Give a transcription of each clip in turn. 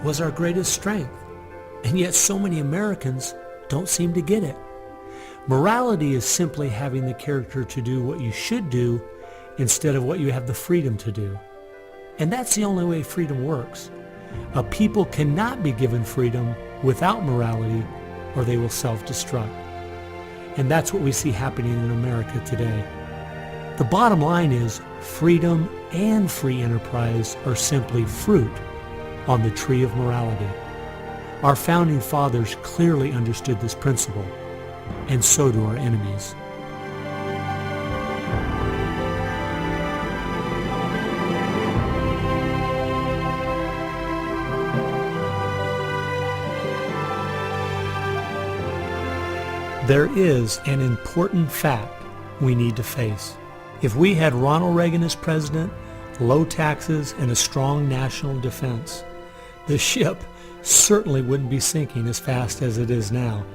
was our greatest strength, and yet so many Americans don't seem to get it. Morality is simply having the character to do what you should do instead of what you have the freedom to do. And that's the only way freedom works. A people cannot be given freedom without morality, or they will self-destruct. And that's what we see happening in America today. The bottom line is freedom and free enterprise are simply fruit on the tree of morality. Our founding fathers clearly understood this principle, and so do our enemies. There is an important fact we need to face. If we had Ronald Reagan as president, low taxes, and a strong national defense, the ship certainly wouldn't be sinking as fast as it is now,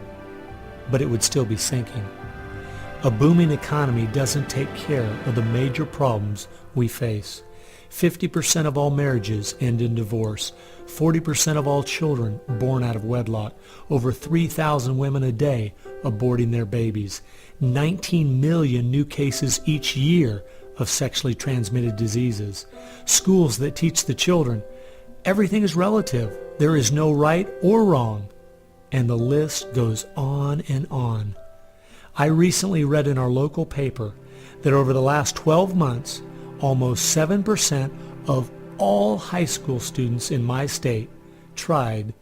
but it would still be sinking. A booming economy doesn't take care of the major problems we face. 50% of all marriages end in divorce. 40% of all children born out of wedlock. Over 3,000 women a day aborting their babies. 19 million new cases each year of sexually transmitted diseases. Schools that teach the children everything is relative. There is no right or wrong. And the list goes on and on. I recently read in our local paper that over the last 12 months, almost 7% of all high school students in my state tried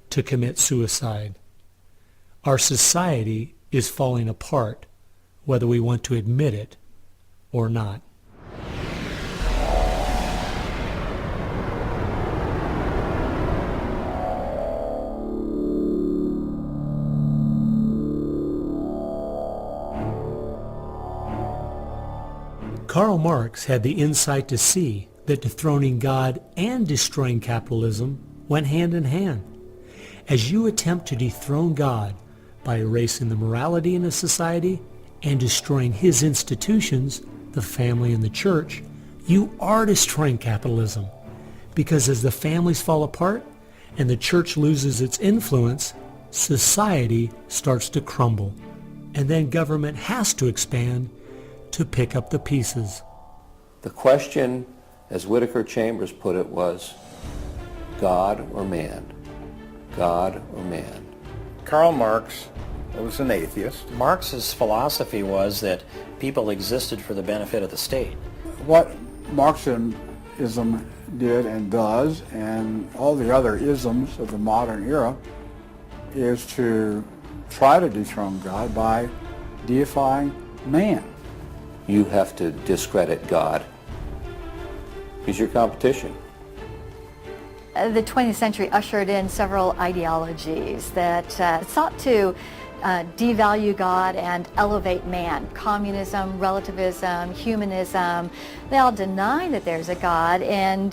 to commit suicide. Our society is falling apart, whether we want to admit it or not. Karl Marx had the insight to see that dethroning God and destroying capitalism went hand in hand. As you attempt to dethrone God by erasing the morality in a society and destroying his institutions, the family and the church, you are destroying capitalism. Because as the families fall apart and the church loses its influence, society starts to crumble. And then government has to expand to pick up the pieces. The question, as Whittaker Chambers put it, was God or man? God or man? Karl Marx was an atheist. Marx's philosophy was that people existed for the benefit of the state. What Marxism did and does, and all the other isms of the modern era, is to try to dethrone God by deifying man. You have to discredit God. He's your competition. The 20th century ushered in several ideologies that sought to devalue God and elevate man. Communism, relativism, humanism, they all deny that there's a God, and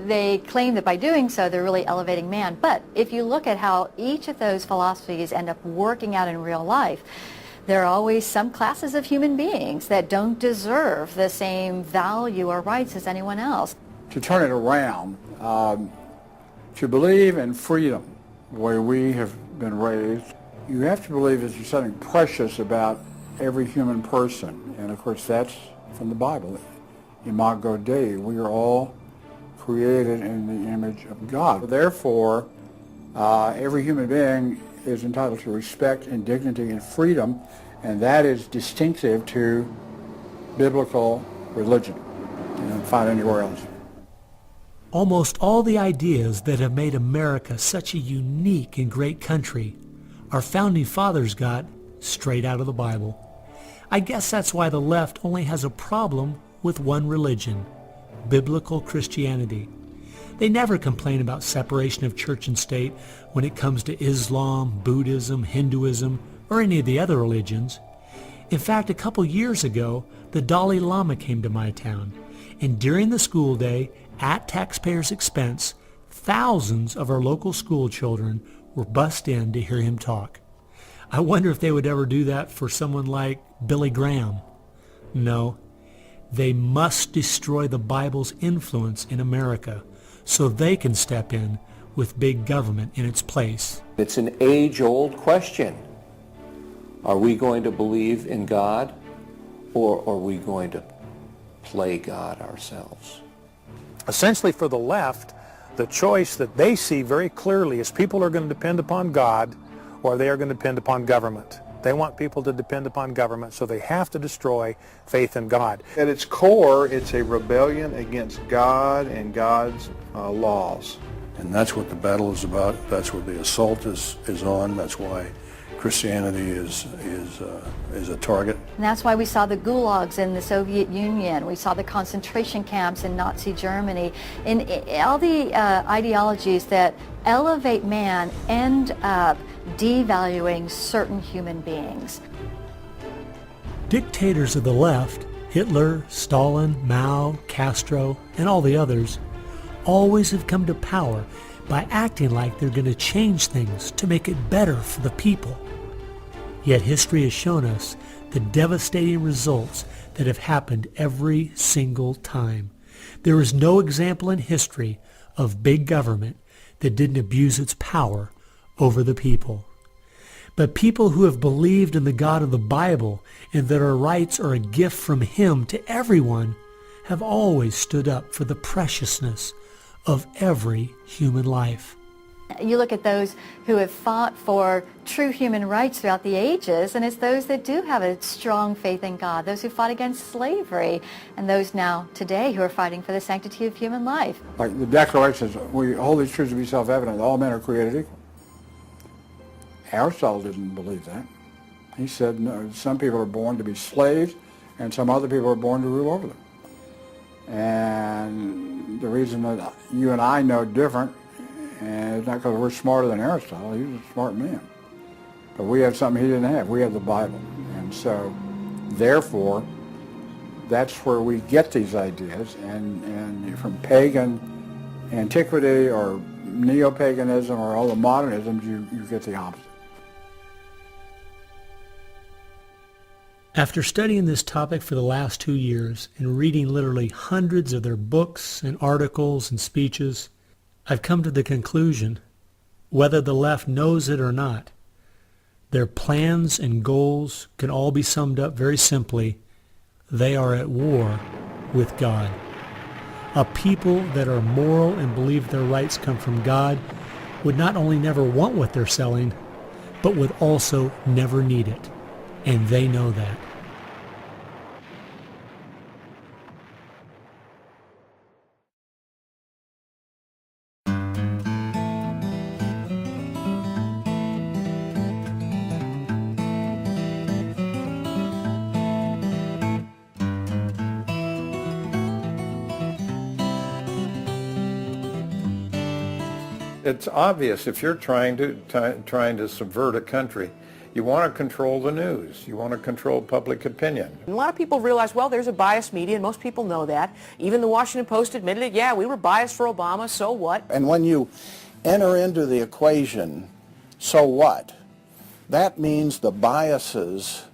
they claim that by doing so they're really elevating man. But if you look at how each of those philosophies end up working out in real life, there are always some classes of human beings that don't deserve the same value or rights as anyone else. To turn it around, to believe in freedom, the way we have been raised, you have to believe that there's something precious about every human person. And of course that's from the Bible. Imago Dei, we are all created in the image of God. Therefore, every human being is entitled to respect and dignity and freedom, and that is distinctive to biblical religion. You don't find anywhere else. Almost all the ideas that have made America such a unique and great country, our founding fathers got straight out of the Bible. I guess that's why the left only has a problem with one religion, biblical Christianity. They never complain about separation of church and state when it comes to Islam, Buddhism, Hinduism, or any of the other religions. In fact, a couple years ago, the Dalai Lama came to my town, and during the school day, at taxpayers' expense, thousands of our local school children were bussed in to hear him talk. I wonder if they would ever do that for someone like Billy Graham. No, they must destroy the Bible's influence in America so they can step in with big government in its place. It's an age-old question. Are we going to believe in God, or are we going to play God ourselves? Essentially, for the left, the choice that they see very clearly is people are going to depend upon God or they are going to depend upon government. They want people to depend upon government, so they have to destroy faith in God. At its core, it's a rebellion against God and God's laws. And that's what the battle is about. That's what the assault is on. That's why Christianity is a target. And that's why we saw the gulags in the Soviet Union. We saw the concentration camps in Nazi Germany. And all the ideologies that elevate man end up devaluing certain human beings. Dictators of the left, Hitler, Stalin, Mao, Castro, and all the others, always have come to power by acting like they're going to change things to make it better for the people. Yet history has shown us the devastating results that have happened every single time. There is no example in history of big government that didn't abuse its power over the people. But people who have believed in the God of the Bible and that our rights are a gift from Him to everyone have always stood up for the preciousness of every human life. You look at those who have fought for true human rights throughout the ages, and it's those that do have a strong faith in God, those who fought against slavery, and those now today who are fighting for the sanctity of human life. Like the Declaration says, we hold these truths to be self-evident. All men are created equal. Aristotle didn't believe that. He said, no, some people are born to be slaves, and some other people are born to rule over them. And the reason that you and I know different, and it's not because we're smarter than Aristotle. He was a smart man. But we have something he didn't have. We have the Bible. And so, therefore, that's where we get these ideas. And from pagan antiquity or neo-paganism or all the modernisms, you get the opposite. After studying this topic for the last 2 years and reading literally hundreds of their books and articles and speeches, I've come to the conclusion, whether the left knows it or not, their plans and goals can all be summed up very simply. They are at war with God. A people that are moral and believe their rights come from God would not only never want what they're selling, but would also never need it. And they know that. It's obvious if you're trying to subvert a country, you want to control the news. You want to control public opinion. A lot of people realize, well, there's a biased media, and most people know that. Even the Washington Post admitted it. Yeah, we were biased for Obama, so what? And when you enter into the equation, so what? That means the biases,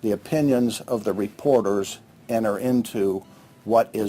the opinions of the reporters enter into what is